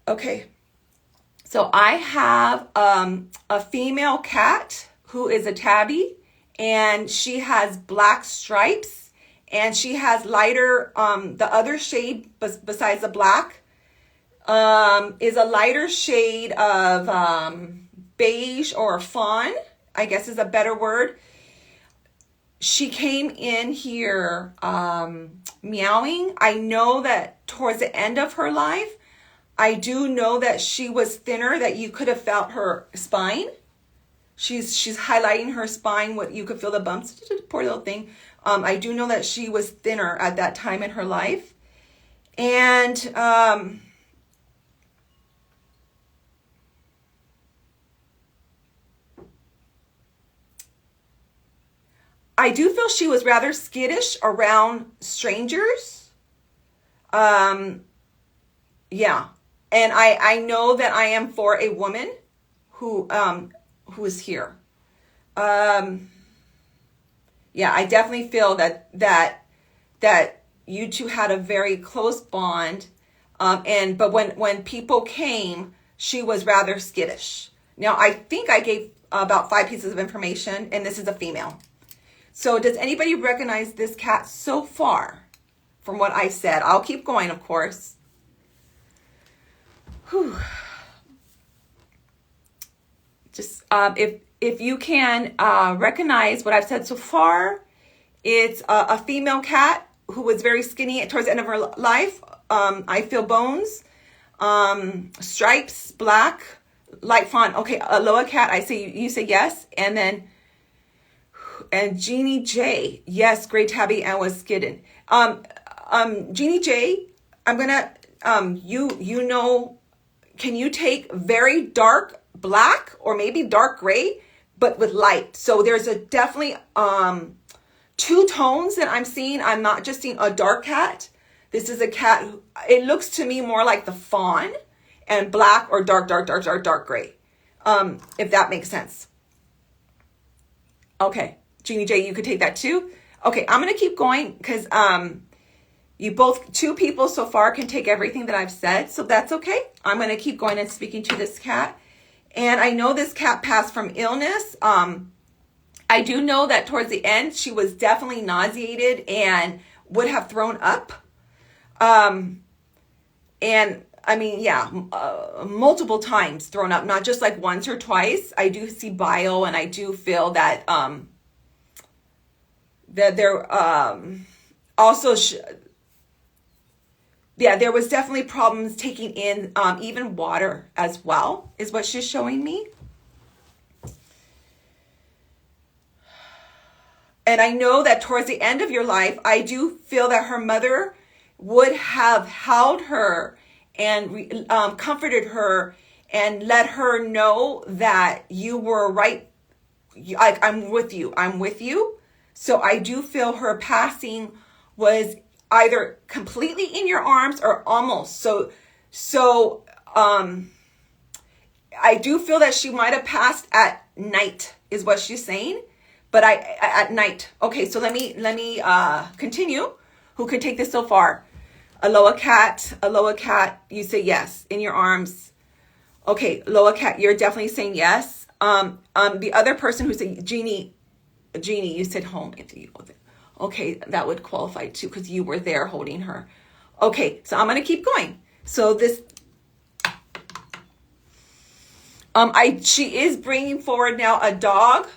Okay. So I have a female cat who is a tabby, and she has black stripes, and she has lighter, the other shade besides the black is a lighter shade of beige or fawn, I guess is a better word. She came in here meowing. I know that towards the end of her life, I do know that she was thinner, that you could have felt her spine. She's highlighting her spine, what you could feel the bumps. Poor little thing. I do know that she was thinner at that time in her life. And I do feel she was rather skittish around strangers. Yeah. And I know that I am for a woman who is here. Yeah, I definitely feel that you two had a very close bond. But when people came, she was rather skittish. Now, I think I gave about 5 pieces of information, and this is a female. So does anybody recognize this cat so far from what I said? I'll keep going, of course. Whew. Just if you can recognize what I've said so far, it's a female cat who was very skinny towards the end of her life. I feel bones, stripes, black, light fawn. Okay, Aloha cat. I say you say yes, and then Jeannie J. Yes, gray tabby and was skidded. Jeannie J. I'm gonna you know. Can you take very dark black or maybe dark gray, but with light? So there's a definitely 2 tones that I'm seeing. I'm not just seeing a dark cat. This is a cat. It looks to me more like the fawn and black or dark gray. If that makes sense. Okay, Jeannie J, you could take that too. Okay, I'm gonna keep going because you both, 2 people so far can take everything that I've said, so that's okay. I'm going to keep going and speaking to this cat. And I know this cat passed from illness. I do know that towards the end, she was definitely nauseated and would have thrown up. And I mean, yeah, multiple times thrown up, not just like once or twice. I do see bile, and I do feel that that there also there was definitely problems taking in even water as well, is what she's showing me. And I know that towards the end of your life, I do feel that her mother would have held her and comforted her and let her know that you were right. I'm with you. I'm with you. So I do feel her passing was either completely in your arms or almost. So I do feel that she might have passed at night, is what she's saying. But at night. Okay, so let me continue. Who can take this so far? Aloha cat, you say yes, in your arms. Okay, Aloha cat, you're definitely saying yes. The other person who said Jeannie, you said home. Okay, that would qualify too, because you were there holding her. Okay, so I'm going to keep going. So this, she is bringing forward now a dog.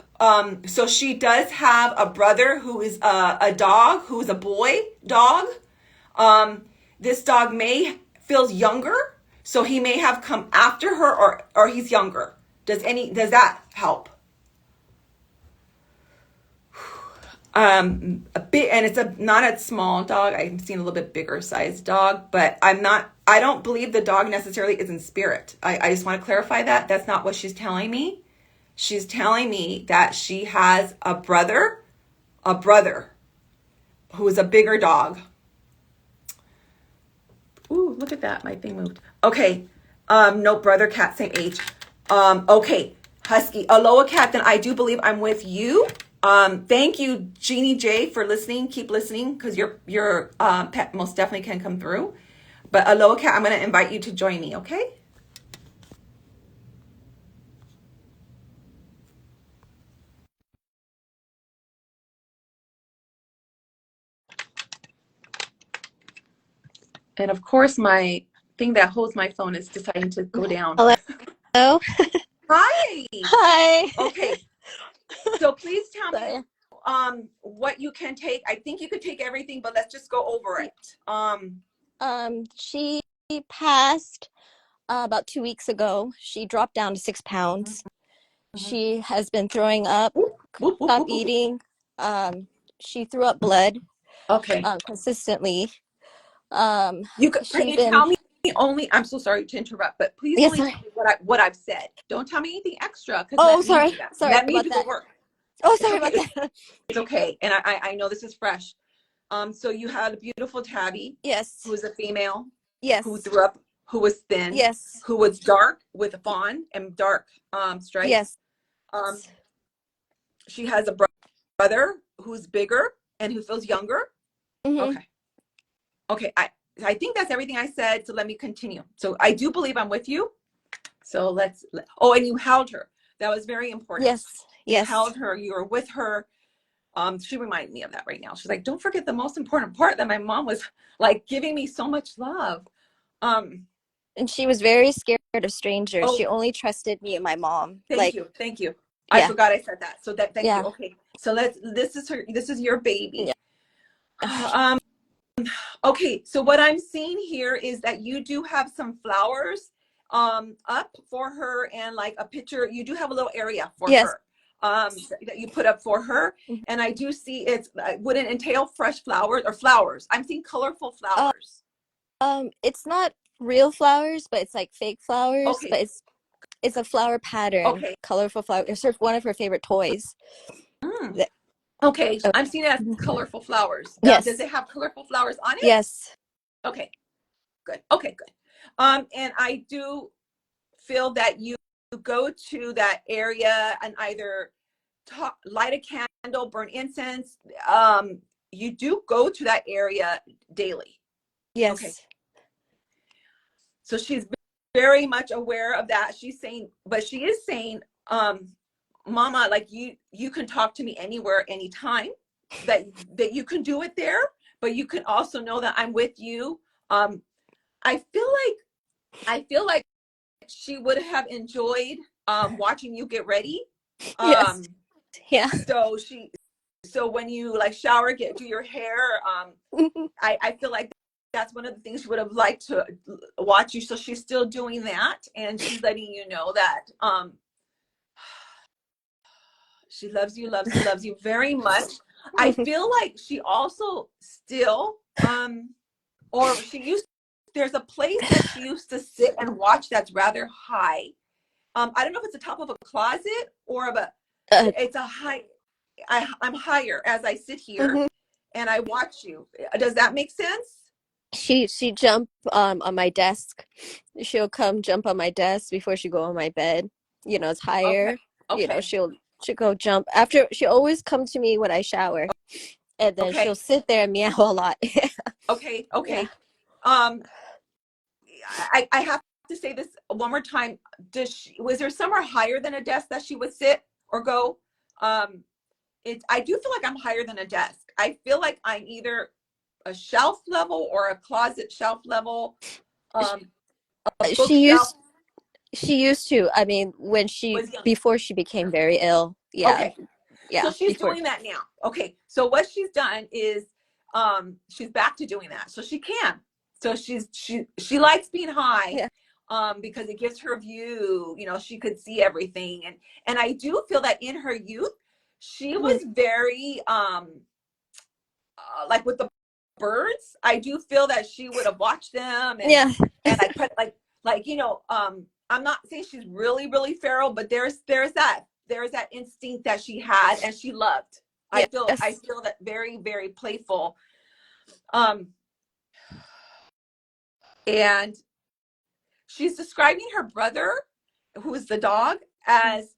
So she does have a brother who is a dog, who is a boy dog. This dog feels younger, so he may have come after her, or he's younger. Does that help? A bit, and it's not a small dog. I'm seeing a little bit bigger sized dog, but I don't believe the dog necessarily is in spirit. I just want to clarify that. That's not what she's telling me. She's telling me that she has a brother who is a bigger dog. Ooh, look at that. My thing moved. Okay. No, brother cat, same age. Okay. Husky. Aloha cat, then I do believe I'm with you. Thank you, Jeannie J, for listening. Keep listening, because your pet most definitely can come through. But Aloha cat, I'm going to invite you to join me, okay? And of course, my thing that holds my phone is deciding to go down. Hello. Hi. Hi. Okay. So please tell me Sorry. what you can take. I think you could take everything, but let's just go over it. She passed about 2 weeks ago. She dropped down to 6 pounds. Mhm. She has been throwing up, Whoop, whoop, whoop, stopped whoop, whoop. eating. She threw up blood Okay. consistently. Can She you been tell me only, I'm so sorry to interrupt, but please yes, only sorry. tell me what I've said. Don't tell me anything extra because Oh, let me sorry. do that. Sorry Let me about do the that. work. Oh, It's sorry okay. about that. It's okay. And I know this is fresh. So you had a beautiful tabby who Yes. was a female, who Yes. threw up, who was thin, Yes. who was dark with a fawn and dark stripes. Yes. Um, she has a brother who's bigger and who feels younger. Mm-hmm. Okay. Okay. I think that's everything I said. So let me continue. So I do believe I'm with you. So oh, and you held her. That was very important. Yes. You Yes. held her. You were with her. She reminded me of that right now. She's like, don't forget the most important part, that my mom was like giving me so much love. Um, And she was very scared of strangers. oh, She only trusted me and my mom. thank Like, you. Thank you. I yeah. forgot I said that. So thank you. Yeah. Okay. So this is your Yeah. baby. Um, okay. So what I'm seeing here is that you do have some flowers up for her, and like a picture. You do have a little area for Yes. her that you put up for her. And I do see it wouldn't entail fresh flowers or flowers. I'm seeing colorful Uh, flowers. it's not real flowers, but it's like fake flowers. Okay. But it's a flower pattern, Okay. colorful flower. It's sort of one of her favorite toys. Mm. That, Okay. oh, I'm seeing it as colorful flowers. Does yes. it have colorful flowers on it? Yes. Okay. Good. Okay. Good. And I do feel that you go to that area and either light a candle, burn incense. You do go to that area daily. Okay. Yes. So she's very much aware of that. She's saying, but she is saying, Mama, like you can talk to me anywhere, anytime. That you can do it there, but you can also know that I'm with you. Um, I feel like she would have enjoyed watching you get ready. Yes. Um, Yeah. so when you like shower, do your hair, I feel like that's one of the things she would have liked to watch you. So she's still doing that, and she's letting you know that she loves you very much. I feel like she also still or she used there's a place that she used to sit and watch that's rather high. I don't know if it's the top of a closet or of a it's a high. I'm higher as I sit here Mhm. and I watch you. Does that make sense? She jump on my desk. She'll come jump on my desk before she go on my bed. It's Okay. higher. Okay. She'll go jump after. She always come to me when I shower, and then she'll Okay. sit there and meow a lot. Okay. Yeah. Okay. I have to say this one more time. Was there somewhere higher than a desk that she would sit or go? Um, I do feel like I'm higher than a desk. I feel like I'm either a shelf level or a closet shelf level, um, a She bookshelf. used she used to. I mean, when Was young. before she became very ill. Yeah. Okay. So Yeah. she's Before. doing that now. Okay. So what she's done is she's back to doing that. So she can. So she likes being high Yeah. because it gives her a view, she could see everything. And I do feel that in her youth, she Mhm. was very like with the birds. I do feel that she would have watched them Yeah. and I put like I'm not saying she's really really feral, but there's that instinct that she had and she loved. I Yes. feel that very very playful. Um, and she's describing her brother, who is the dog, as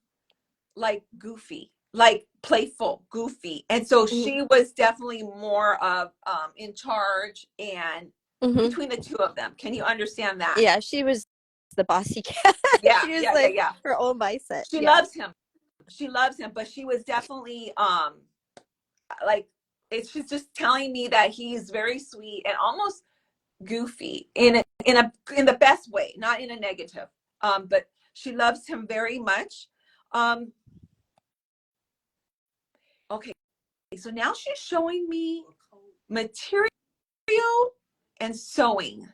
like goofy, like playful, goofy. And so she was definitely more of in charge and Mm-hmm. between the two of them. Can you understand that? Yeah. She was the bossy cat. Yeah, She was yeah, yeah, like yeah. her own mindset. She Yeah. loves him. She loves him, but she was definitely like she's just telling me that he's very sweet and almost goofy in the best way, not in a negative. But she loves him very much. Um, okay, so now she's showing me material and sewing.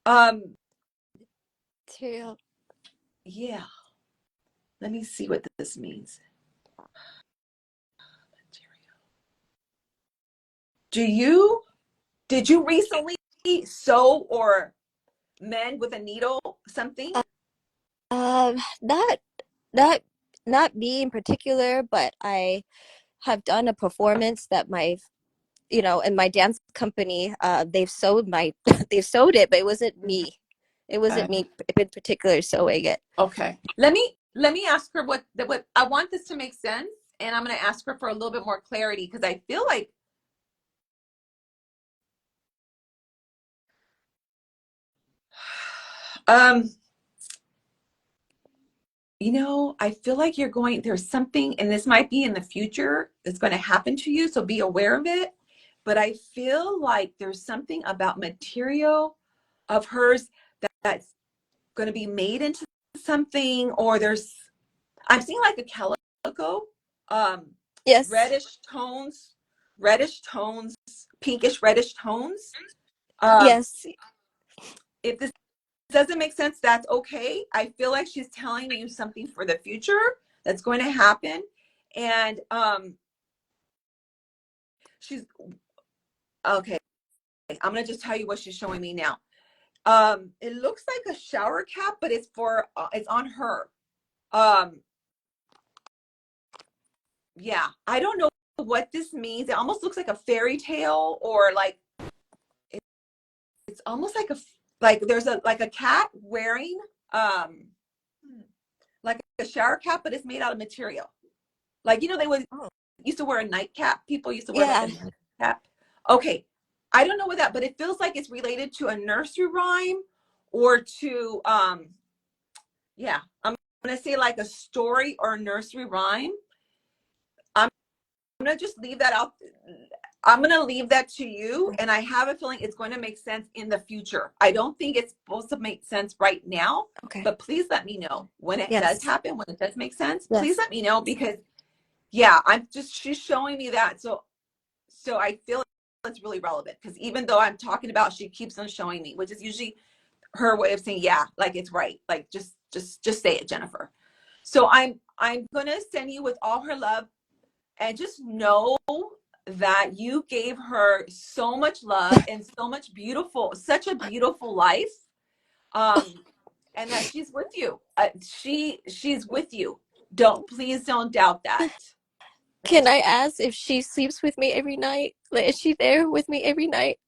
Material. Yeah, let me see what this means. Did you recently sew or mend with a needle something? Um, not not not me in particular, but I have done a performance that in my dance company, they've sewed my they've sewed it, but it wasn't me. It wasn't me in particular sewing it. Okay. Let me ask her what I want this to make sense, and I'm going to ask her for a little bit more clarity because I feel like um I feel like there's something, and this might be in the future that's going to happen to you, so be aware of it. But I feel like there's something about material of hers that's going to be made into something, or I'm seeing like a calico, um, Yes. reddish tones, pinkish reddish tones. Um, Yes. if this doesn't make sense, that's okay. I feel like she's telling you something for the future that's going to happen. And she's okay. I'm gonna just tell you what she's showing me now. It looks like a shower cap, but it's on her. Um, yeah, I don't know what this means. It almost looks like a fairy tale, or like it's almost like there's a cat wearing um like a shower cap, but it's made out of material. Like they would Oh, used to wear a nightcap. People used to wear like a yeah. nightcap. Okay, I don't know what that, but it feels like it's related to a nursery rhyme or to yeah. I'm gonna say like a story or a nursery rhyme. I'm gonna just leave that out. I'm going to leave that to you. And I have a feeling it's going to make sense in the future. I don't think it's supposed to make sense right now, Okay. but please let me know when it does Yes. happen, when it does make sense. Please Yes. let me know because, yeah, she's showing me that. So I feel it's really relevant because even though I'm talking about, she keeps on showing me, which is usually her way of saying, yeah, like it's right. Like just say it, Jennifer. So I'm going to send you with all her love, and just know that you gave her so much love and such a beautiful life, um and that she's with you. She's with you. Please don't doubt that. Can I ask if she sleeps with me every night? Like, is she there with me every night?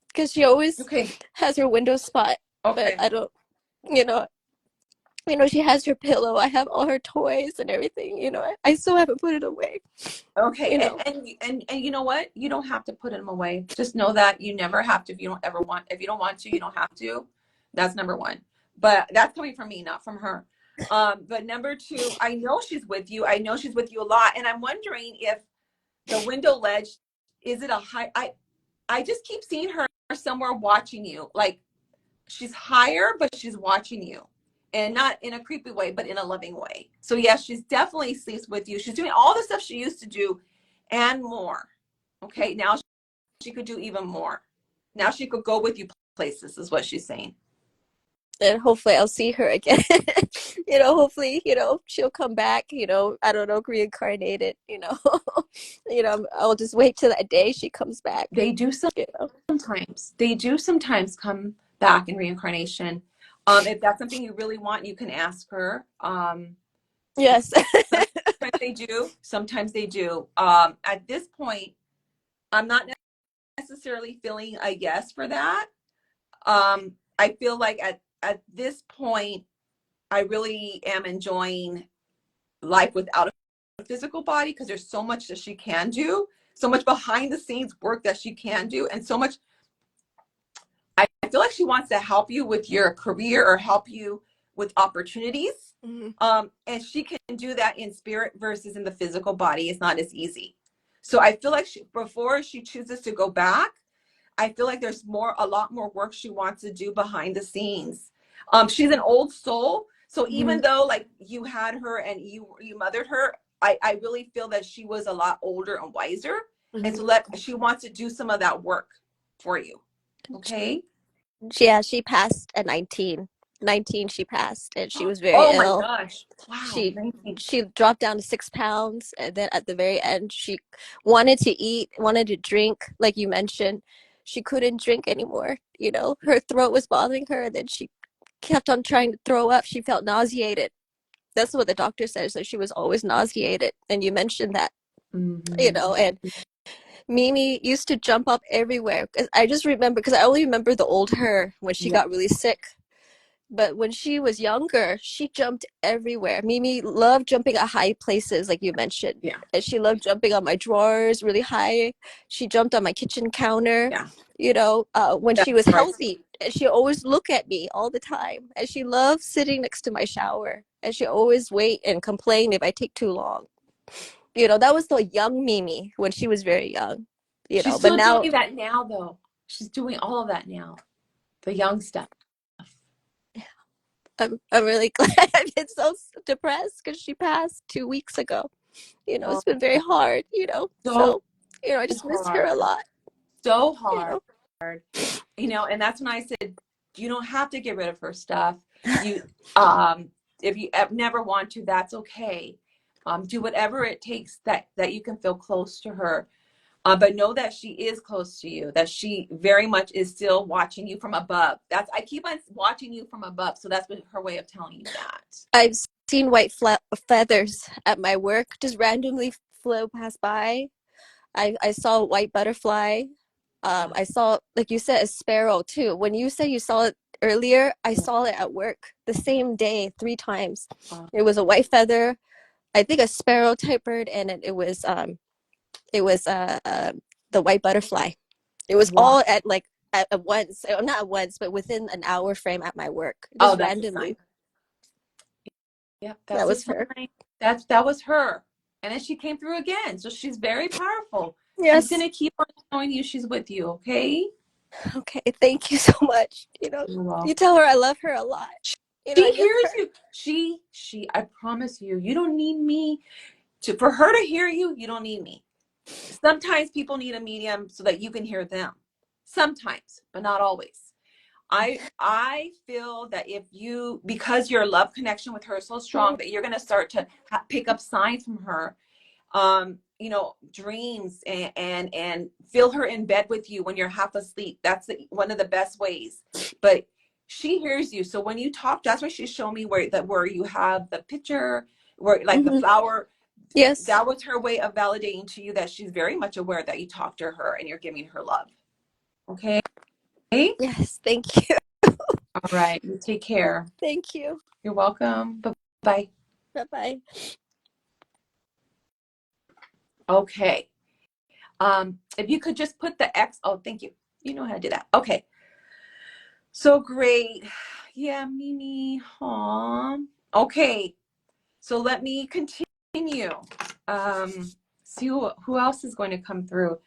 Because she always Okay. has her window spot, but Okay. I don't, you know, she has her pillow. I have all her toys and everything. I still haven't put it away. Okay. You know. And you know what, you don't have to put them away. Just know that you never have to. If you don't want to, you don't have to. That's number one. But that's coming from me, not from her. But number two, I know she's with you. I know she's with you a lot, and I'm wondering if the window ledge, is it a high? I just keep seeing her somewhere watching you. Like she's higher, but she's watching you, and not in a creepy way, but in a loving way. So yes, she's definitely sleeps with you. She's doing all the stuff she used to do and more. Okay, now she could do even more. Now she could go with you places, is what she's saying. And hopefully I'll see her again. Hopefully, she'll come back, I don't know, reincarnated, I'll just wait till that day she comes back, They do you know. sometimes. They do sometimes come back in reincarnation. If that's something you really want, you can ask her. Yes. Sometimes they do. Sometimes they do. At this point, I'm not necessarily feeling a yes for that. I feel like at this point, I really am enjoying life without a physical body because there's so much that she can do, so much behind the scenes work that she can do, and so much. I feel like she wants to help you with your career or help you with opportunities. Mhm. And she can do that in spirit versus in the physical body. It's not as easy. So I feel like before she chooses to go back, I feel like there's a lot more work she wants to do behind the scenes. She's an old soul. So Mm-hmm. even though like you had her and you mothered her, I really feel that she was a lot older and wiser. And so she wants to do some of that work for you. Okay. Yeah, she passed at 19. 19 she passed and she was very Oh my ill. gosh. Wow. She 19. she dropped down to 6 pounds, and then at the very end she wanted to eat, wanted to drink, like you mentioned. She couldn't drink anymore. You know, her throat was bothering her, and then she kept on trying to throw up. She felt nauseated. That's what the doctor says, that she was always nauseated. And you mentioned that, you Mm-hmm. know, and Mimi used to jump up everywhere. 'Cause I just remember, because I only remember the old her when she Yeah. got really sick. But when she was younger, she jumped everywhere. Mimi loved jumping at high places, like you mentioned. Yeah. And she loved jumping on my drawers really high. She jumped on my kitchen counter, Yeah. when That's she was right. healthy. And she always looked at me all the time. And she loved sitting next to my shower. And she always wait and complain if I take too long. That was the young Mimi when she was very young. She's But still now doing that now, though. She's doing all of that now. The young stuff. I'm really glad. I've been so depressed because she passed 2 weeks ago. Oh, It's been very hard, so so, I just miss her a hard. lot, So you hard. know. And that's when I said, you don't have to get rid of her stuff. You, um, if you never want to, that's okay. Do whatever it takes that you can feel close to her. But know that she is close to you, that she very much is still watching you from above. I keep on watching you from above. So that's her way of telling you that. I've seen white feathers at my work just randomly flow past by. I saw a white butterfly. Wow. I saw, like you said, a sparrow too. When you said you saw it earlier, I Yeah. saw it at work the same day 3 times. Wow. It was a white feather, I think a sparrow type bird, and it was the white butterfly. It was Wow. all at once, not at once, but within an hour frame at my work, Oh, just that's a sign. randomly. Yep, That that's a was her. sign. That was her. And then she came through again. So she's very powerful. She's Yes. gonna keep on showing you she's with you, okay? Okay. Thank you so much. You're welcome. You tell her I love her a lot. I She miss hears her. you. I promise you, you don't need me for her to hear you, you don't need me. Sometimes people need a medium so that you can hear them. Sometimes, but not always. I feel that because your love connection with her is so strong, that you're going to start to pick up signs from her, dreams, and feel her in bed with you when you're half asleep. That's one of the best ways. But she hears you, so when you talk, that's why she showed me where you have the picture, where like the Hmm. flower. Yes. That was her way of validating to you that she's very much aware that you talk to her and you're giving her love. Okay. Yes. Thank you. All right. You take care. Thank you. You're welcome. Bye. Bye bye. Okay. If you could just put the X. Oh, thank you. You know how to do that. Okay. So great. Yeah, Mimi. Aw. Okay. So let me continue. See who else is going to come through.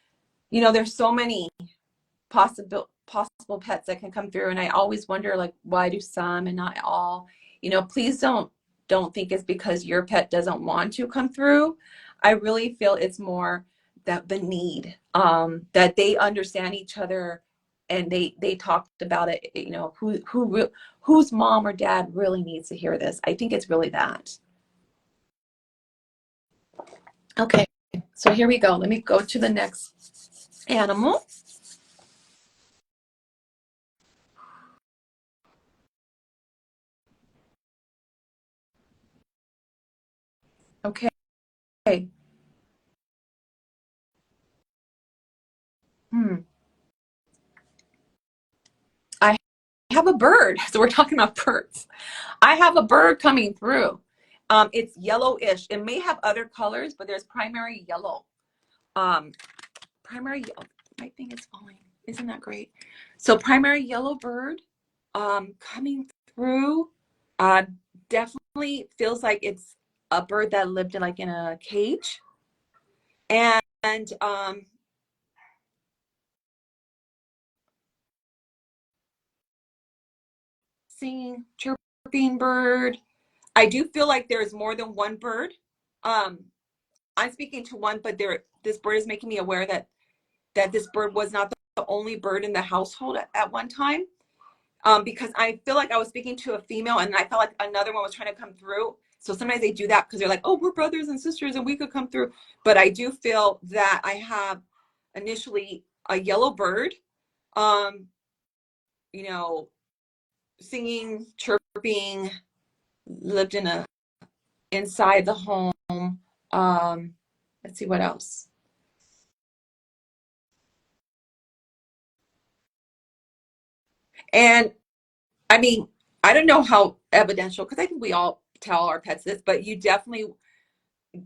There's so many possible pets that can come through, and I always wonder, like, why do some and not all? Please don't think it's because your pet doesn't want to come through. I really feel it's more that the need, that they understand each other, and they talked about it. Whose mom or dad really needs to hear this. I think it's really that. Okay, so here we go. Let me go to the next animal. Okay. Hmm. I have a bird. So we're talking about birds. I have a bird coming through. It's yellowish. It may have other colors, but there's primary yellow. Um, primary yellow. My thing is falling. Isn't that great? So primary yellow bird, coming through. Uh, Definitely feels like it's a bird that lived in a cage, and singing, chirping bird. I do feel like there's more than one bird. Um, I'm speaking to one, but this bird is making me aware that this bird was not the only bird in the household at one time. Because I feel like I was speaking to a female and I felt like another one was trying to come through. So sometimes they do that because they're like, oh, we're brothers and sisters and we could come through. But I do feel that I have initially a yellow bird, um, you know, singing, chirping, lived inside the home. Let's see what else. And I mean, I don't know how evidential, because I think we all tell our pets this, but you definitely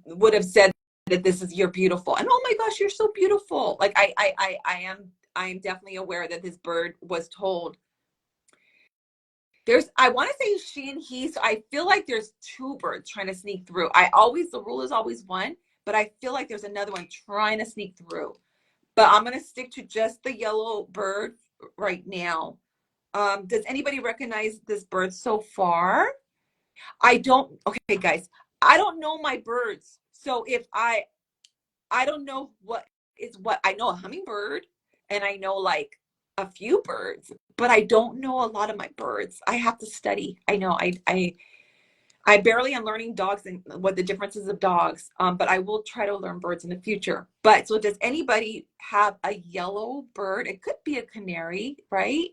would have said that this is you're beautiful, and oh my gosh, you're so beautiful. Like I am definitely aware that this bird was told. I want to say she and he, so I feel like there's two birds trying to sneak through. The rule is always one, but I feel like there's another one trying to sneak through. But I'm gonna stick to just the yellow bird right now. Does anybody recognize this bird so far? I don't. Okay, guys, I don't know my birds. So if I don't know what is what. I know a hummingbird and I know like a few birds, but I don't know a lot of my birds. I have to study. I know I barely am learning dogs and what the differences of dogs. But I will try to learn birds in the future. But so does anybody have a yellow bird? It could be a canary, right?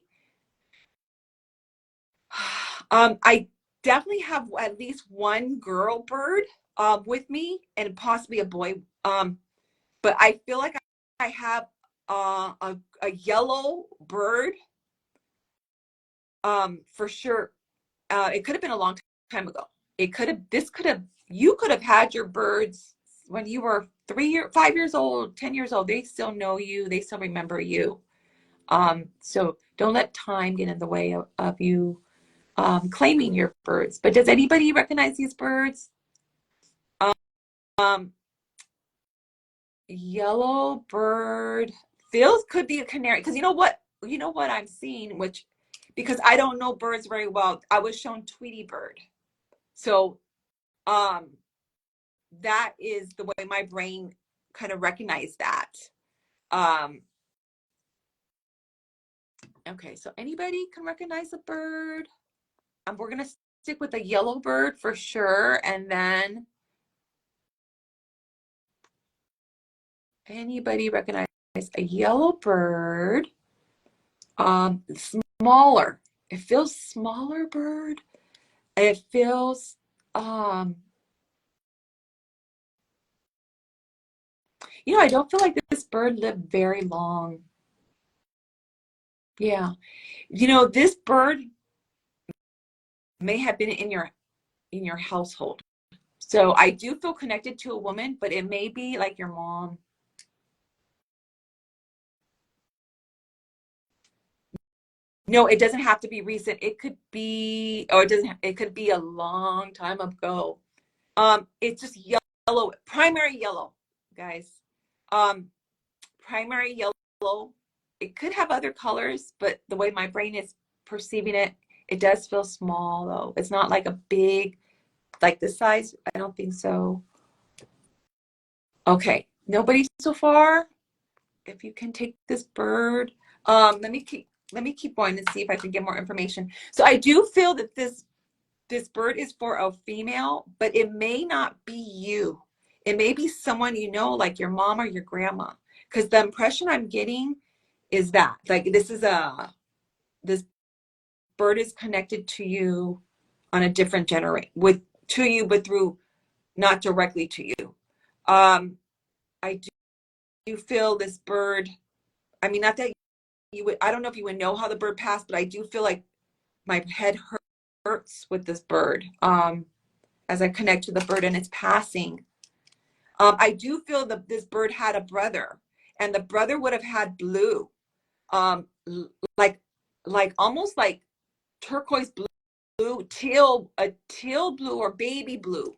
I definitely have at least one girl bird with me and possibly a boy. But I feel like I have a yellow bird for sure. It could have been a long time ago. You could have had your birds when you were 5 years old, 10 years old. They still know you. They still remember you. So don't let time get in the way of you claiming your birds. But does anybody recognize these birds? Um, Yellow bird feels could be a canary, because you know what I'm seeing, which because I don't know birds very well. I was shown Tweety bird. So um that is the way my brain kind of recognized that. Um okay, so anybody can recognize a bird? We're gonna stick with the yellow bird for sure, and then anybody recognize a yellow bird? Smaller. It feels smaller bird. It feels um I don't feel like this bird lived very long. Yeah. This bird may have been in your household. So I do feel connected to a woman, but it may be like your mom. No, it doesn't have to be recent. It could be, or it could be a long time ago. It's just yellow, primary yellow, guys. Um, Primary yellow. It could have other colors, but the way my brain is perceiving it, it does feel small though. It's not like a big, like this size. I don't think so. Okay, nobody so far. If you can take this bird, let me keep going and see if I can get more information. So I do feel that this bird is for a female, but it may not be you. It may be someone you know, like your mom or your grandma. Because the impression I'm getting is that, like, this bird is connected to you on a different generation to you, but through not directly to you. I do feel this bird. I mean, not that you would. I don't know if you would know how the bird passed, but I do feel like my head hurts with this bird. As I connect to the bird and its passing. I do feel that this bird had a brother, and the brother would have had blue, like almost like turquoise blue, a teal blue or baby blue.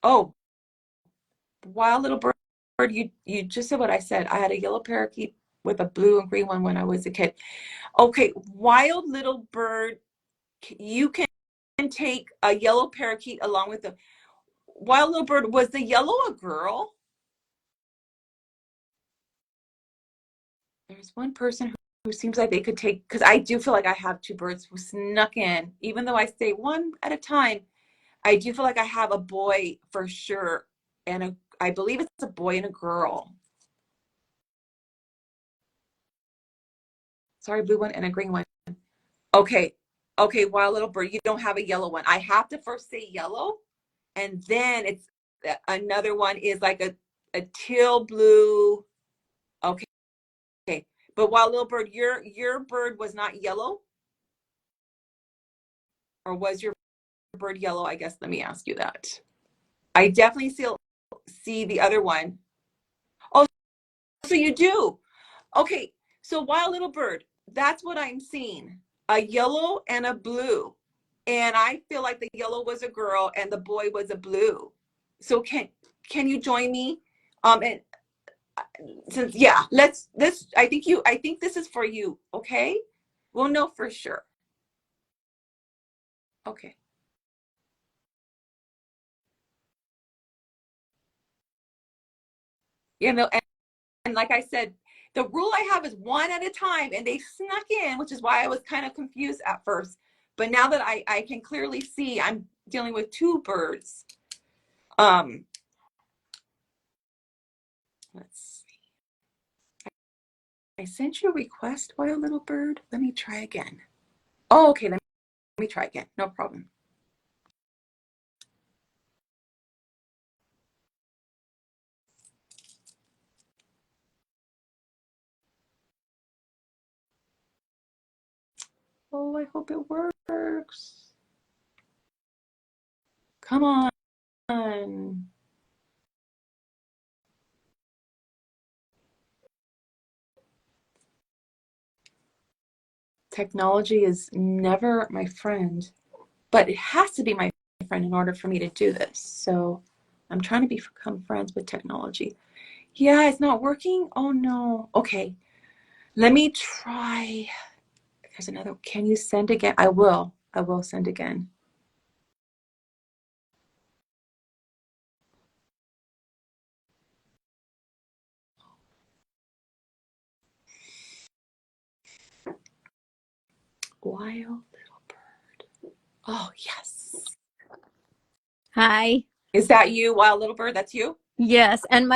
Oh, wild little bird, you just said what I said. I had a yellow parakeet with a blue and green one when I was a kid. Okay, wild little bird. You can take a yellow parakeet along with the wild little bird. Was the yellow a girl? There's one person who seems like they could take, because I do feel like I have two birds who snuck in, even though I say one at a time. I do feel like I have a boy for sure, and I believe it's a boy and a girl. Sorry, blue one and a green one. Okay, okay, wild little bird. You don't have a yellow one. I have to first say yellow, and then it's another one is like a teal blue. Okay, okay. But wild little bird, your bird was not yellow, or was your bird yellow? I guess let me ask you that. I definitely see the other one. Oh, so you do. Okay, so wild little bird, that's what I'm seeing. A yellow and a blue. And I feel like the yellow was a girl and the boy was a blue. So can you join me? And since yeah, let's this I think this is for you, okay? We'll know for sure. Okay. You know, and like I said, the rule I have is one at a time, and they snuck in, which is why I was kind of confused at first. But now that I can clearly see, I'm dealing with two birds. Um, let's see. I sent you a request, Wild Little Bird. Let me try again. Oh, okay. Let me try again. No problem. Oh, I hope it works. Come on. Technology is never my friend, but it has to be my friend in order for me to do this. So I'm trying to become friends with technology. Yeah, it's not working. Oh no. Okay. Let me try. There's another. Can you send again? I will. I will send again. Wild little bird. Oh, yes. Hi. Is that you, wild little bird? That's you? Yes. And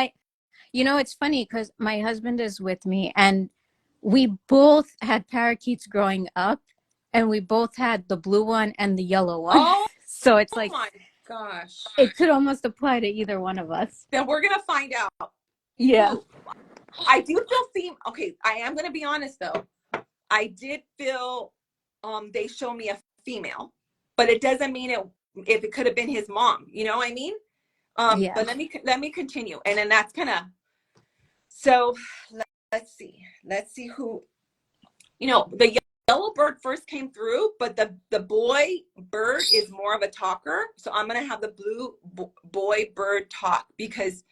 it's funny because my husband is with me and we both had parakeets growing up and we both had the blue one and the yellow one. Oh, So it's oh like my gosh. it could almost apply to either one of us. Then we're going to find out Yeah. who. I do feel okay, I am going to be honest though. I did feel they show me a female, but it doesn't mean it if it could have been his mom, you know what I mean? Yeah. But let me continue. And then that's kind of so let's see. Let's see who the yellow bird first came through, but the boy bird is more of a talker. So I'm going to have the blue boy bird talk because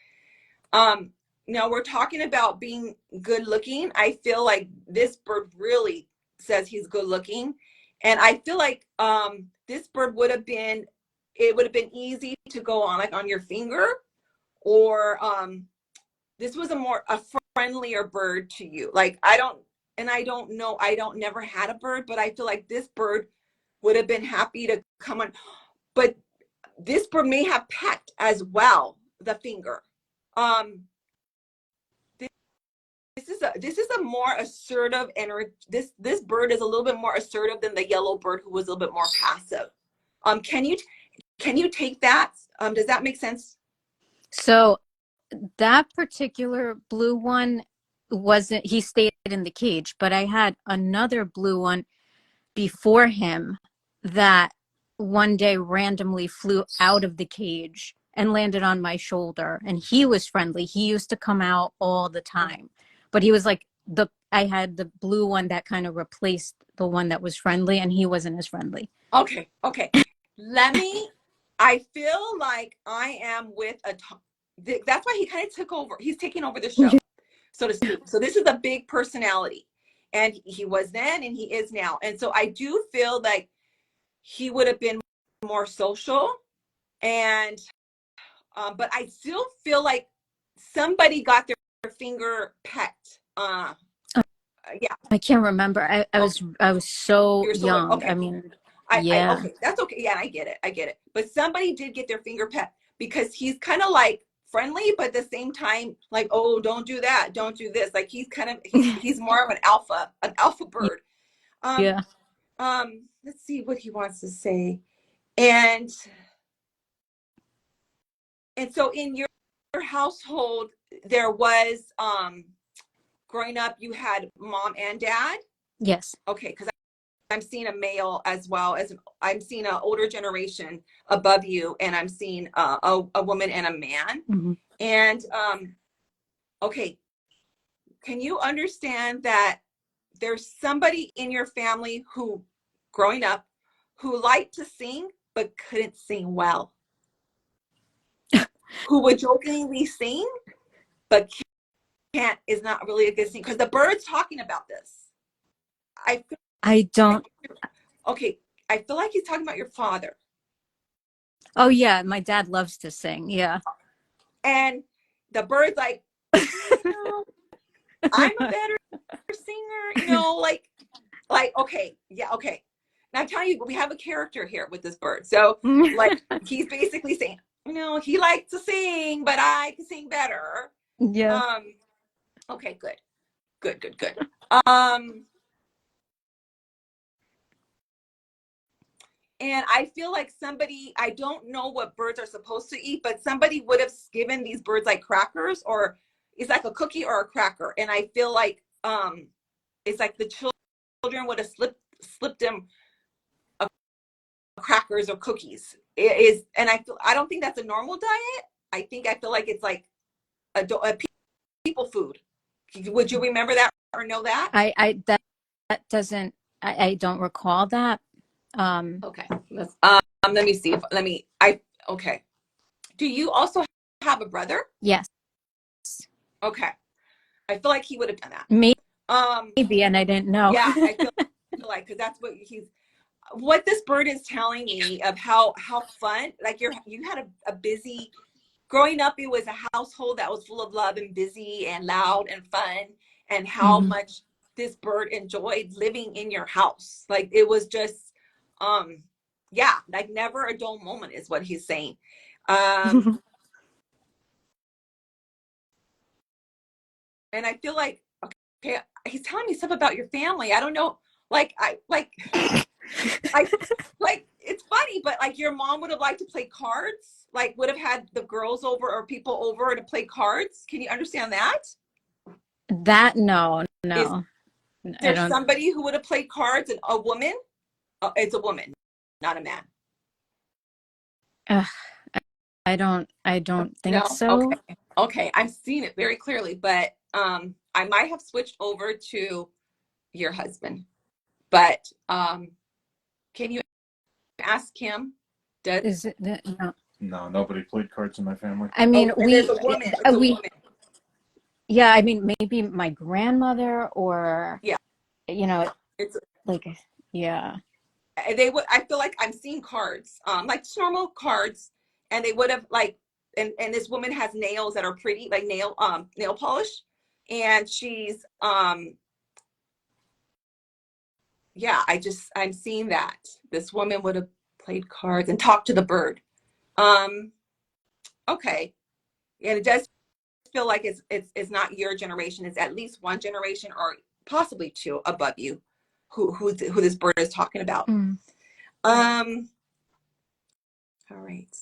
we're talking about being good looking. I feel like this bird really says he's good looking. And I feel like this bird would have been easy to go on like on your finger, or this was a friendlier bird to you. Like I don't know, I don't never had a bird, but I feel like this bird would have been happy to come on. But this bird may have pecked as well the finger. Um, this is a more assertive, and this bird is a little bit more assertive than the yellow bird who was a little bit more passive. Can you take that? Does that make sense? So that particular blue one wasn't, he stayed in the cage, but I had another blue one before him that one day randomly flew out of the cage and landed on my shoulder, and he was friendly. He used to come out all the time, but he was like I had the blue one that kind of replaced the one that was friendly, and he wasn't as friendly. Okay. I feel like I am with that's why he kind of took over. He's taking over the show. so to speak. So this is a big personality, and he was then and he is now. And so I do feel like he would have been more social, and but I still feel like somebody got their finger pecked. Yeah. I can't remember. I was so You're still young. I okay. mean, I yeah. okay, that's okay. Yeah, I get it. I get it. But somebody did get their finger pecked because he's kind of like friendly, but at the same time, like, oh, don't do that, don't do this. Like he's more of an alpha bird. Um, Yeah. let's see what he wants to say. And so in your household, there was growing up, you had mom and dad. Yes. Okay, because I'm seeing a male as well as I'm seeing an older generation above you, and I'm seeing a woman and a man. Mm-hmm. And okay, can you understand that there's somebody in your family who, growing up, who liked to sing but couldn't sing well, who would jokingly sing but can't is not really a good singer? Because the bird's talking about this. I don't. Okay, I feel like he's talking about your father. Oh yeah, my dad loves to sing. Yeah. And the bird's like, no, I'm a better singer, okay, yeah, okay. Now I'm telling you, we have a character here with this bird. So like he's basically saying, he likes to sing, but I can sing better. Yeah. Okay, good. Good, good, good. And I feel like somebody, I don't know what birds are supposed to eat, but somebody would have given these birds like crackers, or it's like a cookie or a cracker. And I feel like it's like the children would have slipped them crackers or cookies. It is, and I don't think that's a normal diet. I feel like it's like a people food. Would you remember that or know that? That doesn't. I don't recall that. Okay. Let me see. Okay. Do you also have a brother? Yes. Okay. I feel like he would have done that. Maybe, and I didn't know. Yeah, I feel like, because that's what this bird is telling me of how fun, like you had a busy, growing up, it was a household that was full of love and busy and loud and fun, and how Mm-hmm. much this bird enjoyed living in your house. Like it was just, yeah, like never a dull moment is what he's saying. And I feel like, okay, he's telling me stuff about your family. I don't know, I like it's funny, but like your mom would have liked to play cards, like would have had the girls over or people over to play cards. Can you understand that? That no, Is I there don't. somebody who would have played cards, and a woman? It's a woman, not a man. Uh, I don't think No? so. Okay. Okay. I'm seeing it very clearly, but I might have switched over to your husband. But can you ask him? Is it no? No, nobody played cards in my family. I Oh, mean, and there's a woman. It's a we woman. yeah. I mean, maybe my grandmother, or Yeah. It's like yeah. they would, I feel like I'm seeing cards, like just normal cards, and they would have like, and this woman has nails that are pretty, like nail polish, and she's yeah, I'm seeing that this woman would have played cards and talked to the bird. um okay, and it does feel like it's not your generation, it's at least one generation or possibly two above you who this bird is talking about. Mm. All right.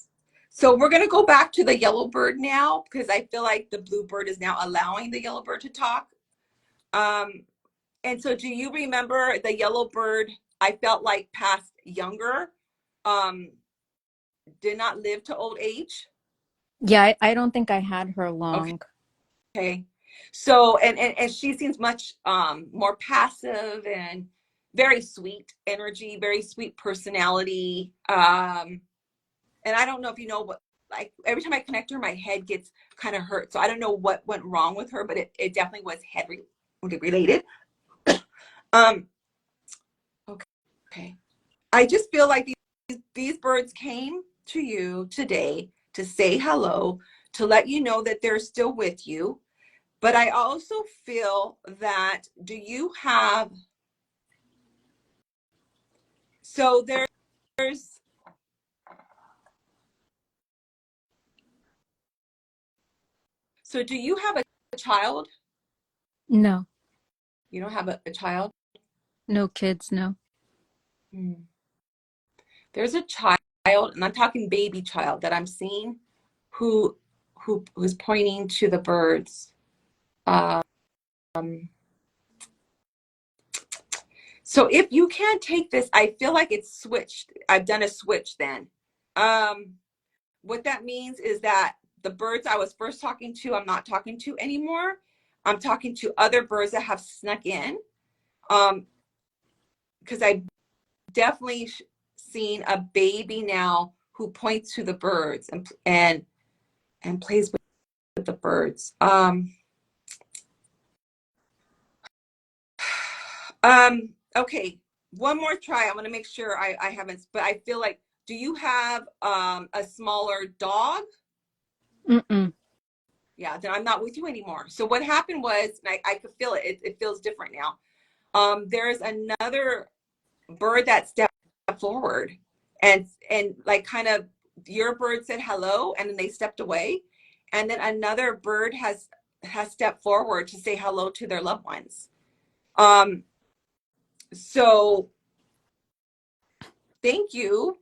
So we're going to go back to the yellow bird now, because I feel like the blue bird is now allowing the yellow bird to talk. And so do you remember the yellow bird? I felt like passed younger, um, did not live to old age. Yeah, I don't think I had her long. Okay. So, and she seems much more passive and very sweet energy, very sweet personality. And I don't know if you know like every time I connect her, my head gets kind of hurt. So I don't know what went wrong with her, but it definitely was head related. Um, okay. I just feel like these birds came to you today to say hello, to let you know that they're still with you. But I also feel that, do you have, so there's, so do you have a child? No, You don't have a child? no kids, no. Hmm. There's a child, and I'm talking baby child, that I'm seeing who who's pointing to the birds. Um, so if you can't take this, I feel like it's switched. I've done a switch then. Um, what that means is that the birds I was first talking to, I'm not talking to anymore. I'm talking to other birds that have snuck in. Because I've definitely seen a baby now who points to the birds and plays with the birds. Okay, one more try. I'm gonna make sure I haven't, but I feel like, do you have a smaller dog? Mm-mm. Yeah, then I'm not with you anymore. So what happened was, and I could feel it. It feels different now. There's another bird that stepped forward and like kind of, your bird said hello and then they stepped away, and then another bird has stepped forward to say hello to their loved ones. So thank you.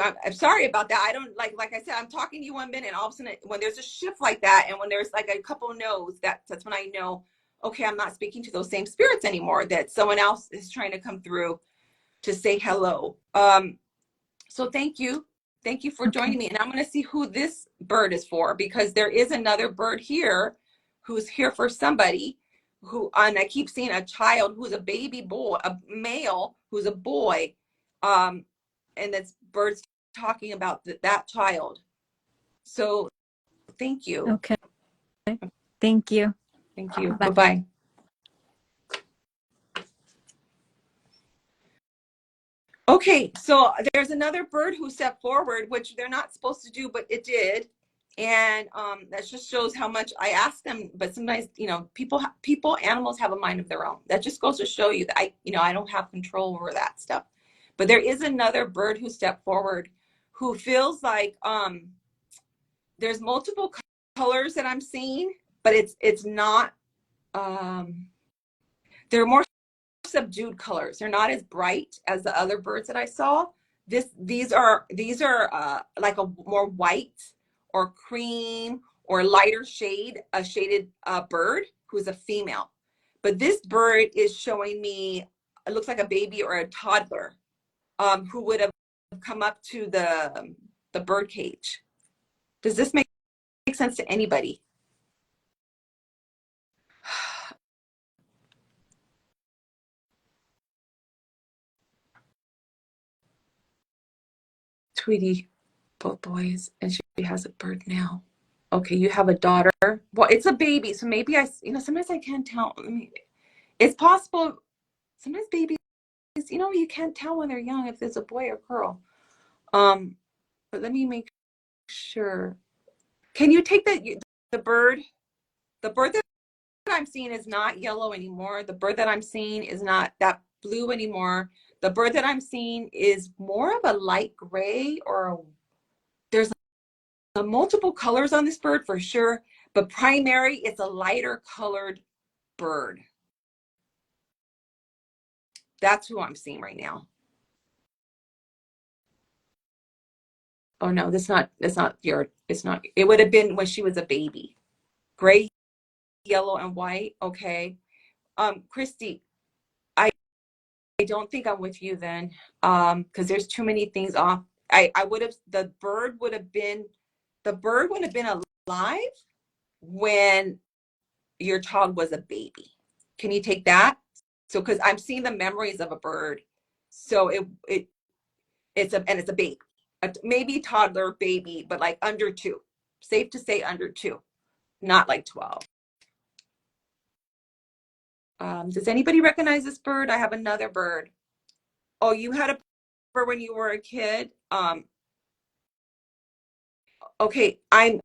I'm sorry about that. I don't, like I said, I'm talking to you 1 minute and all of a sudden when there's a shift like that, and when there's like a couple no's, that's when I know, okay, I'm not speaking to those same spirits anymore, that someone else is trying to come through to say hello. So thank you. Thank you for Okay. joining me. And I'm going to see who this bird is for, because there is another bird here who's here for somebody who, and I keep seeing a child who's a baby boy, a male who's a boy. And that's birds talking about that child. So thank you. Okay. Thank you. Thank you. Bye. Bye-bye. Okay, so there's another bird who stepped forward, which they're not supposed to do, but it did. And that just shows how much I ask them. But sometimes, people, animals have a mind of their own. That just goes to show you that I don't have control over that stuff. But there is another bird who stepped forward, who feels like there's multiple colors that I'm seeing, but it's not. They're more subdued colors. They're not as bright as the other birds that I saw. These are like a more white or cream or lighter shaded bird who's a female. But this bird is showing me, it looks like a baby or a toddler who would have come up to the bird cage. Does this make sense to anybody? Tweety, both boys, and she has a bird now. Okay, you have a daughter. Well, it's a baby, so maybe sometimes I can't tell. It's possible. Sometimes babies, you can't tell when they're young if it's a boy or girl. But let me make sure. Can you take the bird? The bird that I'm seeing is not yellow anymore. The bird that I'm seeing is not that blue anymore. The bird that I'm seeing is more of a light gray, or there's multiple colors on this bird for sure, but primary, it's a lighter colored bird. That's who I'm seeing right now. Oh no, it's not it would have been when she was a baby. Gray, yellow, and white. Okay. Christy, I don't think I'm with you then. Because there's too many things off. I would have, the bird would have been alive when your child was a baby. Can you take that? So, because I'm seeing the memories of a bird. So it's a baby. maybe toddler, baby, but like under 2. Safe to say under 2, not like 12. Does anybody recognize this bird? I have another bird. Oh, you had a bird when you were a kid. Okay, I'm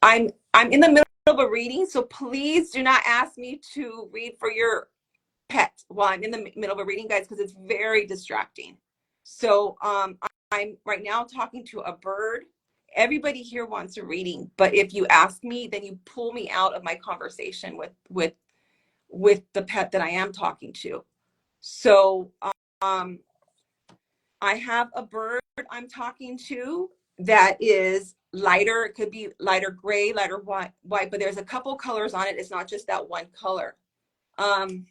in the middle of a reading, so please do not ask me to read for your pet while I'm in the middle of a reading, guys, because it's very distracting. So I'm right now talking to a bird. Everybody here wants a reading, but if you ask me, then you pull me out of my conversation with the pet that I am talking to. So I have a bird I'm talking to that is lighter. It could be lighter gray, lighter white, but there's a couple colors on it. It's not just that one color. And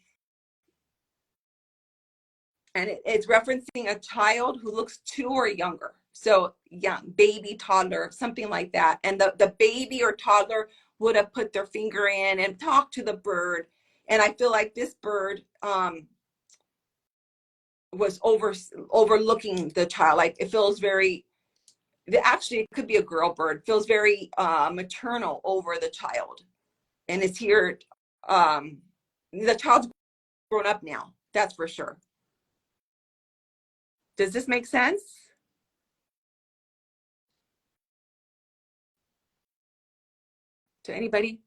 it's referencing a child who looks 2 or younger. So young, baby, toddler, something like that. And the baby or toddler would have put their finger in and talked to the bird. And I feel like this bird was overlooking the child. Like it feels very, actually it could be a girl bird, feels very maternal over the child. And it's here, the child's grown up now, that's for sure. Does this make sense to anybody?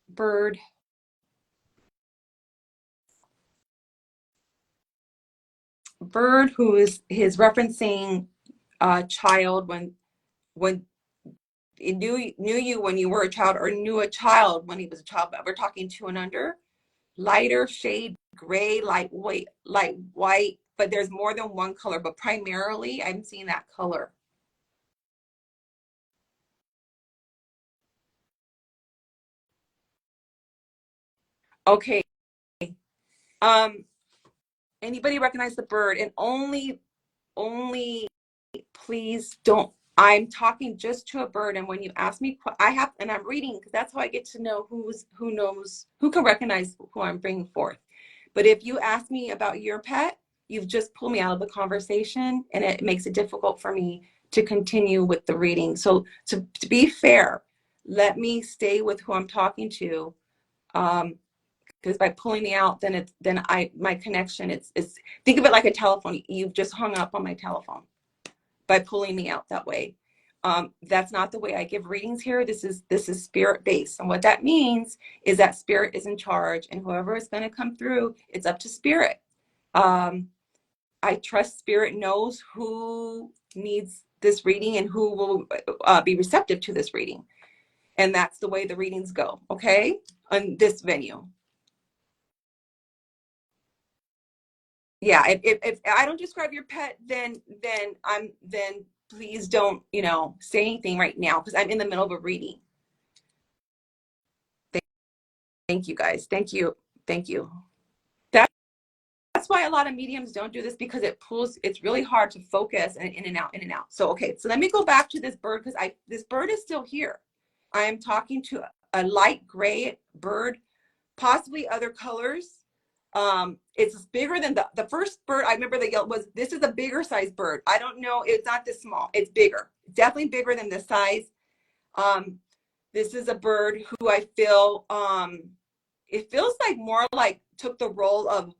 Bird. Bird who is referencing a child when it knew you when you were a child, or knew a child when he was a child, but we're talking 2 and under. Lighter shade gray, light white, but there's more than one color, but primarily I'm seeing that color. Okay. Anybody recognize the bird? And only please don't, I'm talking just to a bird. And when you ask me, I have, and I'm reading because that's how I get to know who knows, who can recognize who I'm bringing forth. But if you ask me about your pet, you've just pulled me out of the conversation, and it makes it difficult for me to continue with the reading. So to be fair, let me stay with who I'm talking to. Because by pulling me out, then my connection, it's think of it like a telephone. You've just hung up on my telephone by pulling me out that way. That's not the way I give readings here. This is spirit based, and what that means is that spirit is in charge, and whoever is going to come through, it's up to spirit. I trust spirit knows who needs this reading and who will be receptive to this reading, and that's the way the readings go. Okay, on this venue. Yeah, if I don't describe your pet, then please don't, say anything right now, because I'm in the middle of a reading. Thank you, guys. Thank you. That's why a lot of mediums don't do this, because it's really hard to focus, and in and out. So okay, so let me go back to this bird, because this bird is still here. I am talking to a light gray bird, possibly other colors. It's bigger than the first bird. I remember the yellow this is a bigger size bird. I don't know, it's not this small, it's bigger, definitely bigger than this size. This is a bird who I feel, it feels like more like took the role of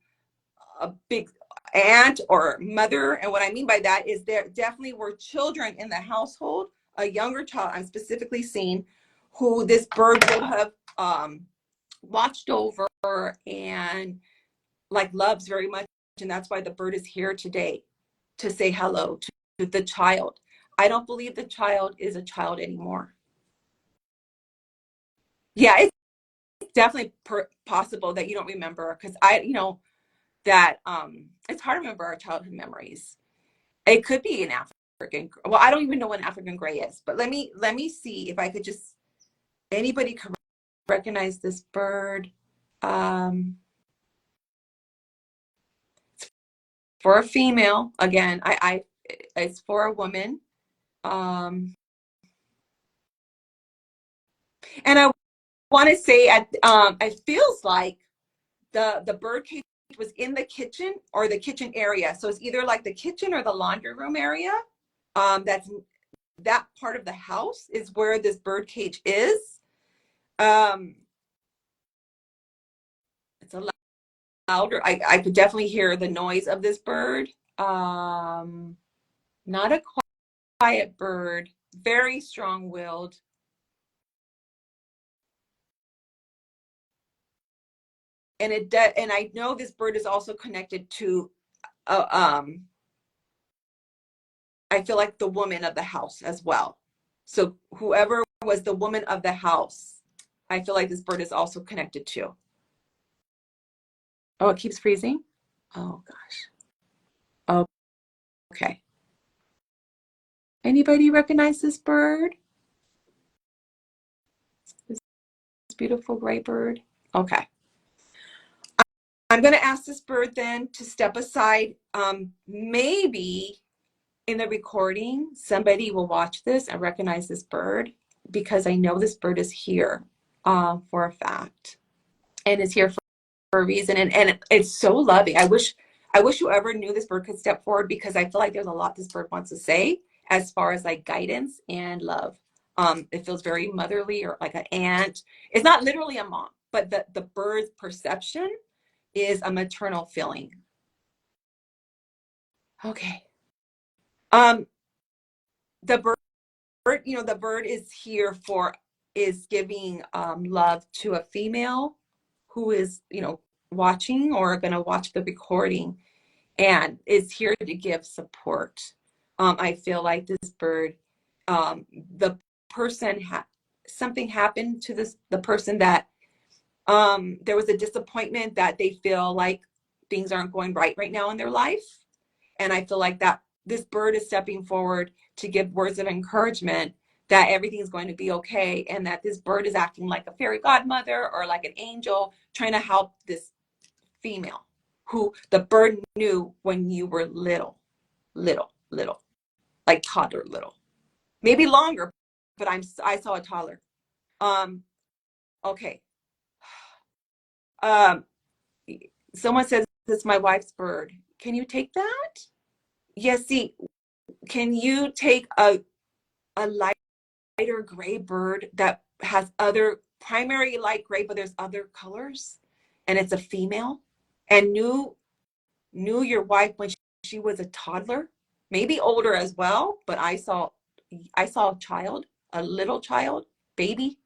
a big aunt or mother. And what I mean by that is there definitely were children in the household, a younger child I'm specifically seeing, who this bird would have watched over and like loves very much. And that's why the bird is here today, to say hello to the child. I don't believe the child is a child anymore. Yeah, it's definitely possible that you don't remember, because that it's hard to remember our childhood memories. It could be an African, well, I don't even know what an African gray is, but let me see if I could just, anybody could recognize this bird. For a female, again, it's for a woman. And I want to say, it feels like the bird cage was in the kitchen or the kitchen area. So it's either like the kitchen or the laundry room area. That's that part of the house is where this bird cage is. It's a louder. I could definitely hear the noise of this bird. Not a quiet bird, very strong-willed. And and I know this bird is also connected to I feel like the woman of the house as well. So whoever was the woman of the house, I feel like this bird is also connected to. Oh, it keeps freezing? Oh gosh. Oh, okay. Anybody recognize this bird? This beautiful gray bird? Okay. I'm going to ask this bird then to step aside. Maybe in the recording, somebody will watch this and recognize this bird because I know this bird is here for a fact and is here for a reason. And it's so loving. I wish whoever knew this bird could step forward because I feel like there's a lot this bird wants to say as far as like guidance and love. It feels very motherly or like an aunt. It's not literally a mom, but the bird's perception is a maternal feeling. Okay. The bird, the bird is here is giving love to a female who is, watching or going to watch the recording and is here to give support. I feel like this bird, the person something happened to the person that there was a disappointment that they feel like things aren't going right now in their life. And I feel like that this bird is stepping forward to give words of encouragement that everything's going to be okay. And that this bird is acting like a fairy godmother or like an angel trying to help this female who the bird knew when you were little, like toddler little, maybe longer, but I saw a toddler. Okay. Someone says it's my wife's bird. Can you take that? Yes. See, can you take a lighter gray bird that has other primary light gray, but there's other colors, and it's a female, and knew your wife when she was a toddler, maybe older as well, but I saw a child, a little child, baby.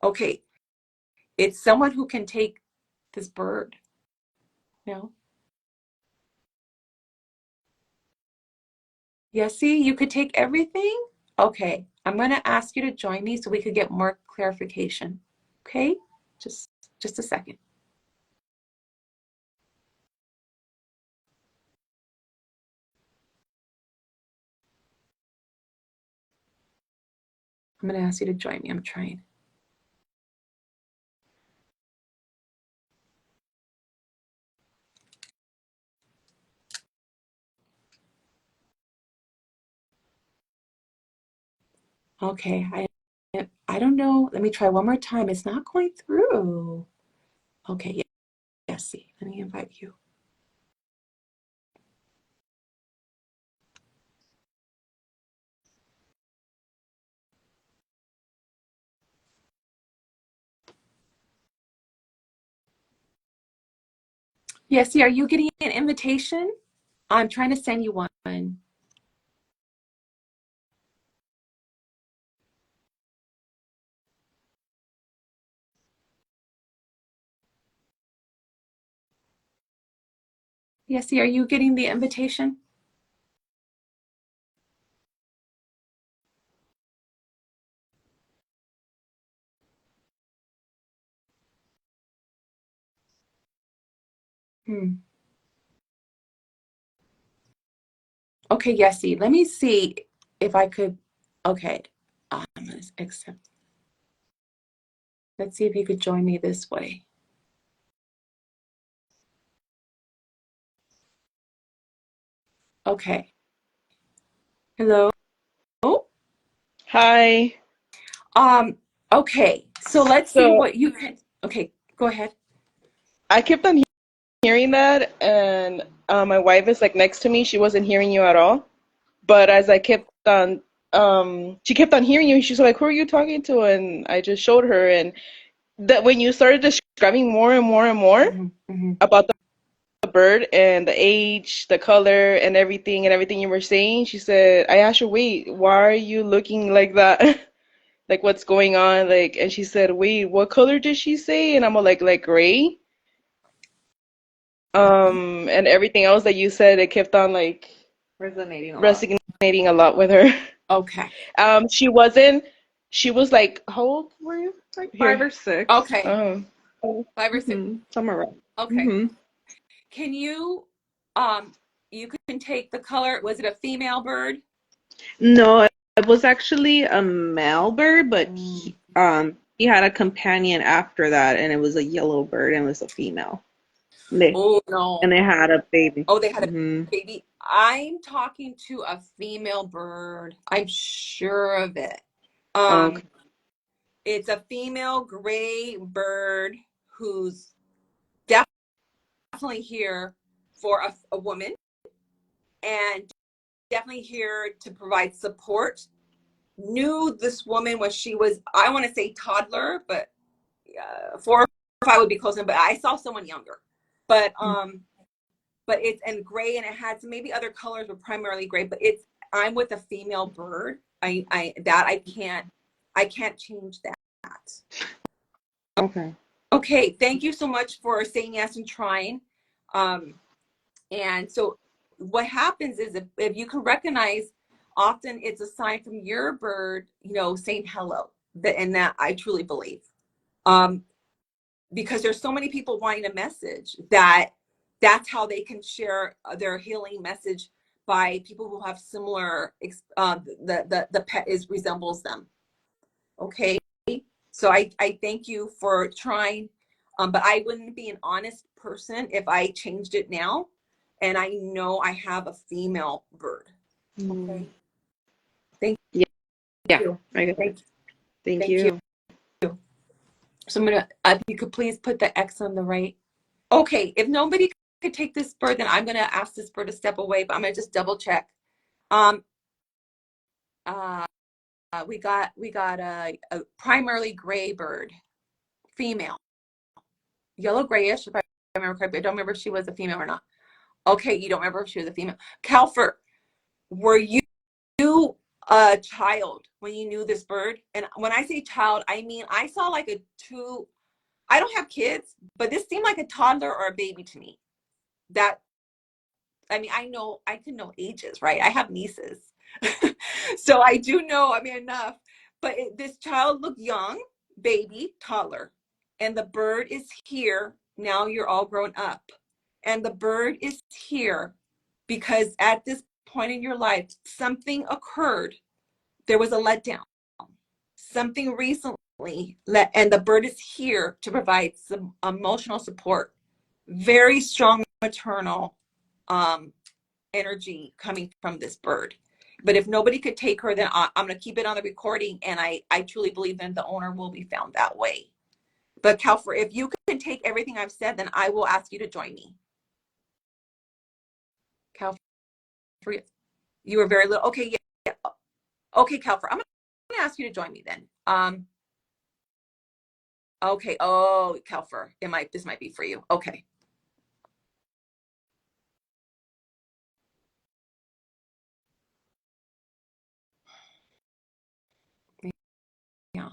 Okay, it's someone who can take this bird. No. Yeah, see, you could take everything. Okay, I'm going to ask you to join me so we could get more clarification. Okay, just a second. I'm going to ask you to join me. I'm trying. Okay, I don't know. Let me try one more time. It's not going through. Okay, yes, see. Let me invite you. Yes, see, are you getting an invitation? I'm trying to send you one. Yes, see, are you getting the invitation? Okay, yes, see, let me see if I could. Okay, I'm gonna accept. Let's see if you could join me this way. Okay. Hello. Hi. Okay. So let's see So what you can. Okay, go ahead. I kept on hearing that, and my wife is like next to me. She wasn't hearing you at all. But as I kept on, she kept on hearing you. She's like, "Who are you talking to?" And I just showed her, and that when you started describing more and more and more about the bird and the age, the color, and everything you were saying, she said, I asked her, "Wait, why are you looking like that?" Like, what's going on? Like, and she said, "Wait, what color did she say?" And I'm all like gray. And everything else that you said, it kept on like Resonating a lot. resonating a lot with her. Okay. She wasn't. She was like, how old were you? Like Here. 5 or 6. Okay. Oh. 5 or 6. Somewhere around. Okay. Can you you can take the color, was it a female bird? No, it was actually a male bird, but he had a companion after that, and it was a yellow bird, and it was a female. Oh no. And they had a baby. Oh, they had a baby. I'm talking to a female bird. I'm sure of it. Okay. It's a female gray bird who's definitely here for a woman, and definitely here to provide support. Knew this woman when she was, I want to say toddler, but 4 or 5 would be close enough. But I saw someone younger. But it's and gray, and it had some maybe other colors, but primarily gray. But I'm with a female bird. I can't change that. Okay. Okay, thank you so much for saying yes and trying. And so what happens is if you can recognize, often it's a sign from your bird, saying hello. And that I truly believe. Because there's so many people wanting a message that's how they can share their healing message by people who have similar, the pet resembles them. Okay. So I thank you for trying, but I wouldn't be an honest person if I changed it now. And I know I have a female bird. Okay. Thank you. Yeah. Thank you. So I'm gonna, if you could please put the X on the right. Okay, if nobody could take this bird, then I'm gonna ask this bird to step away, but I'm gonna just double check. We got a primarily gray bird, female, yellow grayish, if I remember correctly. I don't remember if she was a female or not. Okay, you don't remember if she was a female. Calfer, were you a child when you knew this bird? And when I say child, I mean I saw like I don't have kids, but this seemed like a toddler or a baby to me. I can know ages, right? I have nieces. So I do know, enough. But this child looked young, baby, toddler. And the bird is here. Now you're all grown up. And the bird is here because at this point in your life, something occurred. There was a letdown. Something recently, and the bird is here to provide some emotional support. Very strong maternal energy coming from this bird. But if nobody could take her, then I'm going to keep it on the recording, and I truly believe then the owner will be found that way. But Calfer, if you can take everything I've said, then I will ask you to join me. Calfer, you were very little. Okay, yeah. Okay, Calfer, I'm going to ask you to join me then. Okay. Oh, Calfer, this might be for you. Okay. Yeah.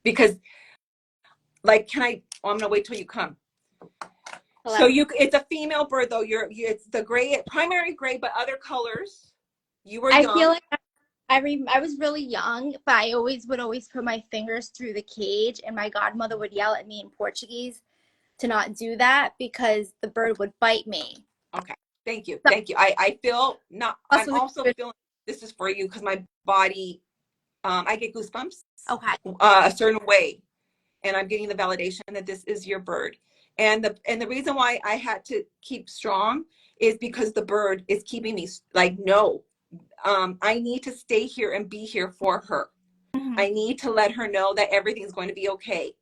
Because I'm gonna wait till you come. Hello. So it's a female bird though. It's the gray, primary gray, but other colors. You were young. I feel like I was really young, but I would always put my fingers through the cage, and my godmother would yell at me in Portuguese to not do that because the bird would bite me. Okay, thank you. I feel not. I'm also feeling this is for you because my body, I get goosebumps. Okay. A certain way, and I'm getting the validation that this is your bird. And the reason why I had to keep strong is because the bird is keeping me like, no, I need to stay here and be here for her. Mm-hmm. I need to let her know that everything's going to be okay.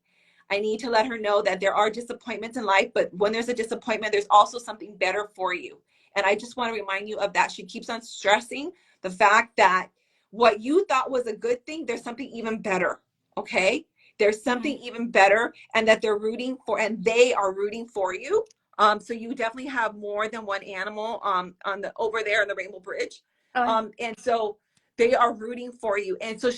I need to let her know that there are disappointments in life, but when there's a disappointment, there's also something better for you. And I just want to remind you of that. She keeps on stressing the fact that what you thought was a good thing, there's something even better. Okay. There's something even better, and that they're rooting for, and they are rooting for you. So you definitely have more than one animal on the over there on the Rainbow Bridge. And so they are rooting for you. And so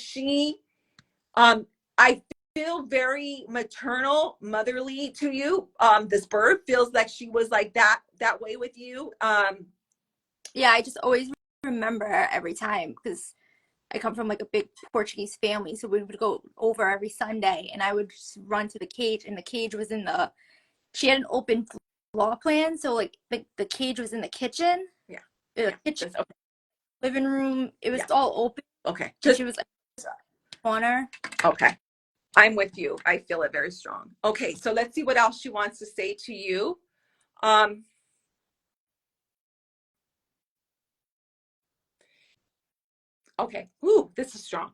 I feel very maternal, motherly to you. This bird feels like she was like that way with you. Yeah, I just always remember her every time because I come from like a big Portuguese family, so we would go over every Sunday, and I would just run to the cage, and the cage was in the. She had an open floor plan, so like the cage was in the kitchen. Yeah. The kitchen, Okay. living room. It was all open. Okay. She was like corner. Okay. I'm with you. I feel it very strong. Okay, so let's see what else she wants to say to you. Okay. Ooh, this is strong.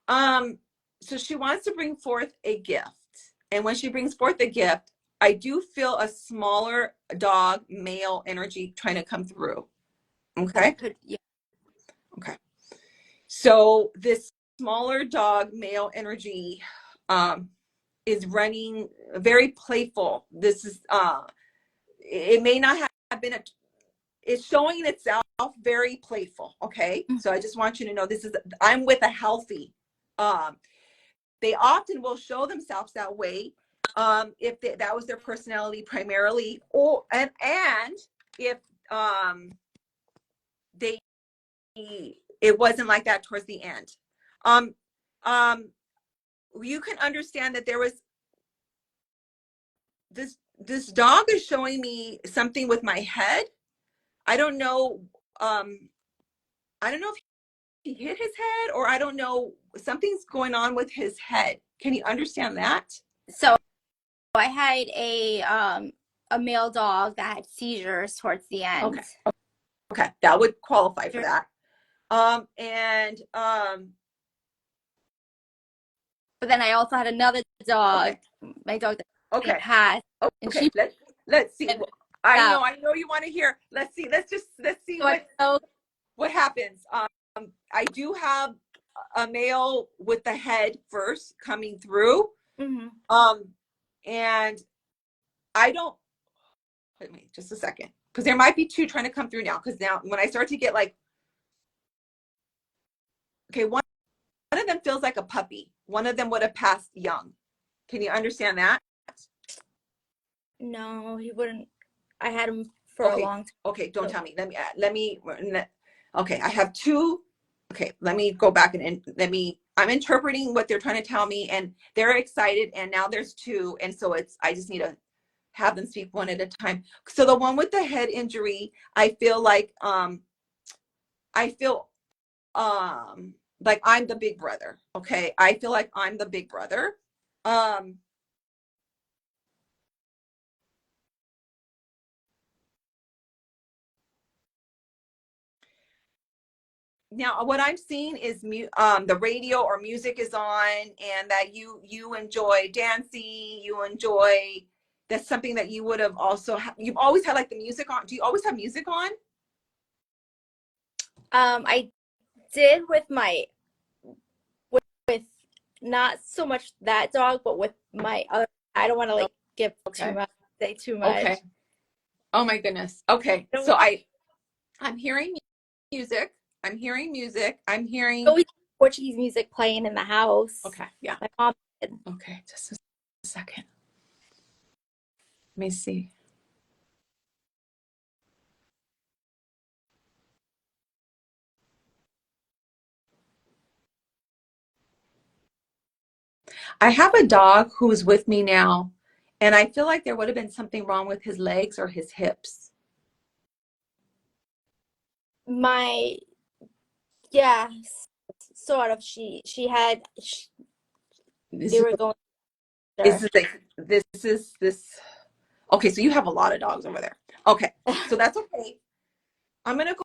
So she wants to bring forth a gift. And when she brings forth a gift, I do feel a smaller dog male energy trying to come through. Okay. Yeah. Okay. So this smaller dog male energy is running very playful. This is it may not have been it's showing itself very playful. Okay. So I just want you to know I'm with a healthy. They often will show themselves that way if that was their personality primarily, or and if they it wasn't like that towards the end. You can understand that there was this dog is showing me something with my head. I don't know if he hit his head, or I don't know, something's going on with his head. Can you understand that? So I had a male dog that had seizures towards the end. Okay, that would qualify for that. But then I also had another dog, my dog that passed. Okay, let's see. I know you want to hear. Let's see what happens. I do have a male with the head first coming through. And I don't, wait a minute, just a second, because there might be two trying to come through now. Because now when I start to get like, okay, one of them feels like a puppy. One of them would have passed young. Can you understand that? No, he wouldn't. I had him for a long time. Okay, don't tell me. Let me. Okay, I have two. Okay, let me go back and I'm interpreting what they're trying to tell me, and they're excited, and now there's two, and so I just need to have them speak one at a time. So the one with the head injury, I feel like I'm the big brother. Okay, I feel like I'm the big brother. Now what I'm seeing is the radio or music is on, and that you enjoy dancing, that's something that you would have also you've always had like the music on. Do you always have music on? I did with not so much that dog, but with my other. I don't want to give say too much. Okay. Oh my goodness. Okay. So I'm hearing music. I'm hearing always Portuguese music playing in the house. Okay. Yeah. My mom did. Okay. Just a second. Let me see. I have a dog who is with me now, and I feel like there would have been something wrong with his legs or his hips. Sort of. They were going. This. Okay, so you have a lot of dogs over there. Okay, so that's okay. I'm gonna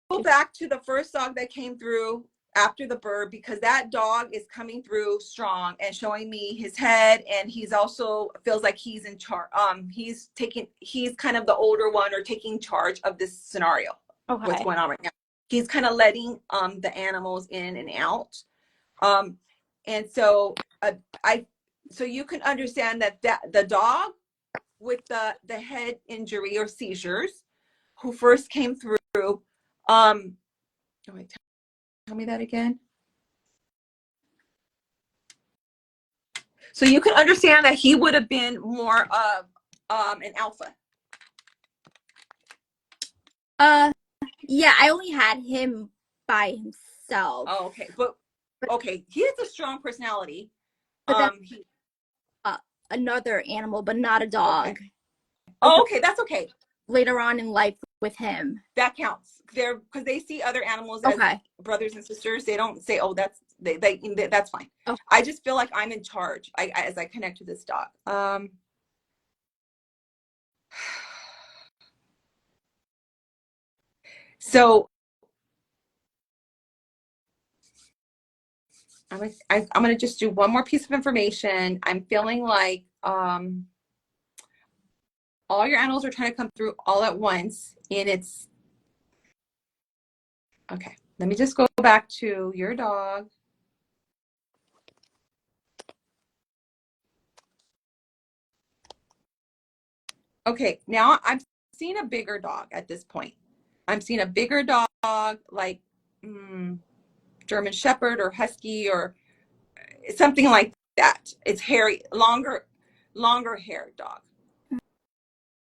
go back to the first dog that came through. after the bird, because that dog is coming through strong and showing me his head, and he's also feels like he's in charge. He's kind of the older one or taking charge of this scenario. Okay. What's going on right now? He's kind of letting the animals in and out. And so so you can understand that the dog with the head injury or seizures who first came through, oh wait, tell me that again. So you can understand that he would have been more of an alpha. Yeah, I only had him by himself. Oh, okay. But okay, he has a strong personality. But that's another animal, but not a dog. Okay. Oh, okay, that's okay. Later on in life with him. That counts. They're because they see other animals as Okay. brothers and sisters. They don't say, "Oh, that's that's fine." Okay. I just feel like I'm in charge. As I connect to this dog. So I'm gonna just do one more piece of information. I'm feeling like all your animals are trying to come through all at once, and it's okay. Let me just go back to your dog. Okay, now I'm seeing a bigger dog at this point. I'm seeing a bigger dog, like German Shepherd or Husky or something like that. It's hairy, longer haired dog.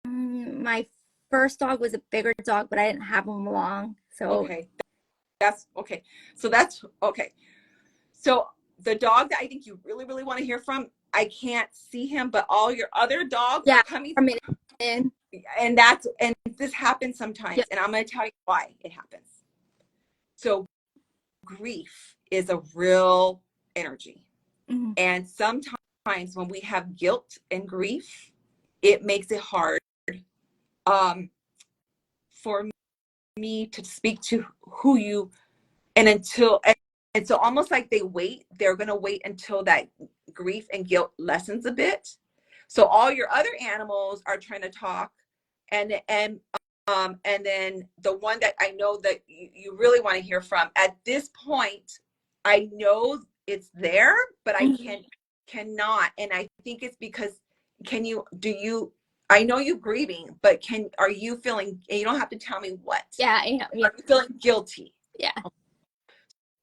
My first dog was a bigger dog, but I didn't have him long. So okay, that's okay. So that's okay. So the dog that I think you really, really want to hear from, I can't see him, but all your other dogs are coming in. And this happens sometimes, and I'm going to tell you why it happens. So grief is a real energy. Mm-hmm. And sometimes when we have guilt and grief, it makes it hard for me to speak to who you, and so almost like they're going to wait until that grief and guilt lessens a bit. So all your other animals are trying to talk, and then the one that I know that you really want to hear from at this point, I know it's there, but I cannot. And I think it's because I know you're grieving, but are you feeling, and you don't have to tell me what. Yeah, I am. Yeah. Are you feeling guilty? Yeah.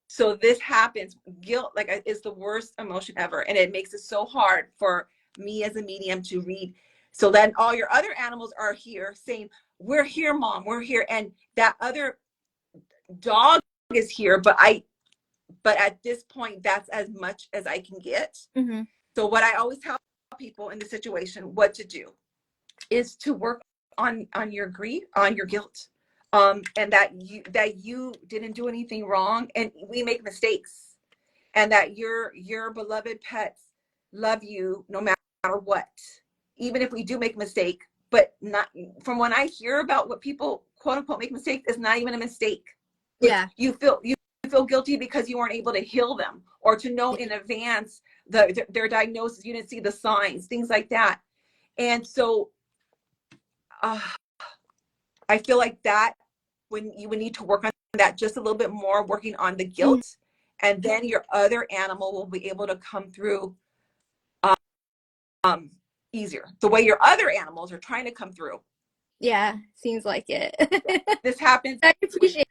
So this happens. Guilt, like, is the worst emotion ever. And it makes it so hard for me as a medium to read. So then all your other animals are here saying, "We're here, Mom, we're here." And that other dog is here, but at this point, that's as much as I can get. Mm-hmm. So what I always tell people in the situation, what to do is to work on your grief, on your guilt. And that you didn't do anything wrong, and we make mistakes, and that your beloved pets love you no matter what, even if we do make a mistake. But not from when I hear about what people quote unquote make mistakes, it's not even a mistake. Yeah, you feel guilty because you weren't able to heal them or to know in advance their diagnosis. You didn't see the signs, things like that. And so I feel like that when you would need to work on that just a little bit more, working on the guilt, and then your other animal will be able to come through easier, the way your other animals are trying to come through. Yeah, seems like it. This happens. I appreciate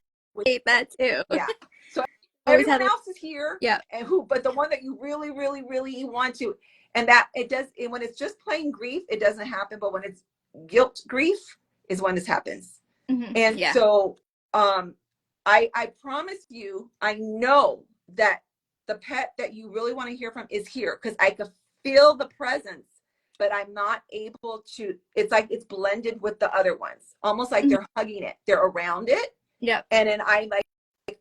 that too. Yeah. So Always everyone else is here. Yeah. But the one that you really, really, really want to, and that it does, and when it's just plain grief, it doesn't happen. But when it's guilt grief is when this happens. Mm-hmm. And so I promise you, I know that the pet that you really want to hear from is here, because I could feel the presence, but I'm not able to. It's like it's blended with the other ones, almost like they're hugging it, they're around it. Yeah. And then I'm like,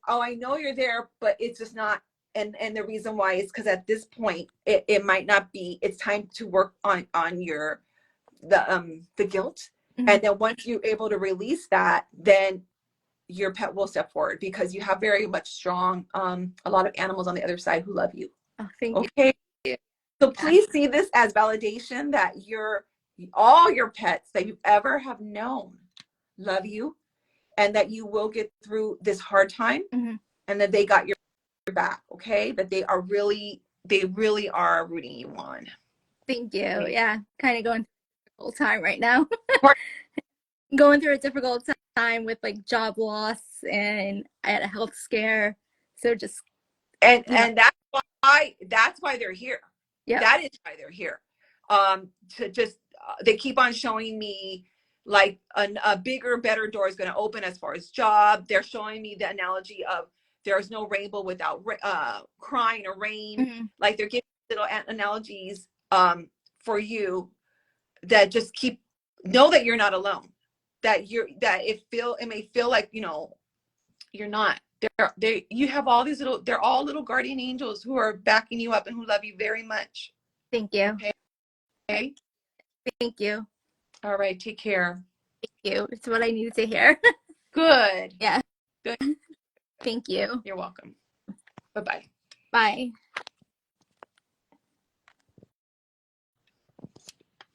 oh, I know you're there, but it's just not. And the reason why is because at this point it might not be. It's time to work on the guilt. Mm-hmm. And then once you're able to release that, then your pet will step forward, because you have very much strong, a lot of animals on the other side who love you. Oh, thank Okay. you. So Yeah. please see this as validation that all your pets that you ever have known love you, and that you will get through this hard time, Mhm. and that they got your back. Okay. That they really are rooting you on. Thank you. Okay. Yeah, kind of going through a difficult time right now. Going through a difficult time with like job loss, and I had a health scare. So just And you know, and that's why they're here. yeah. That is why they're here. To just they keep on showing me like a bigger, better door is going to open as far as job. They're showing me the analogy of there's no rainbow without crying or rain. Mhm. Like they're giving little analogies for you that just keep know that you're not alone. It may feel like, you're not. You have all these they're all little guardian angels who are backing you up and who love you very much. Thank you. Okay. Thank you. All right. Take care. Thank you. It's what I needed to hear. Good. Yeah. Good. Thank you. You're welcome. Bye-bye. Bye.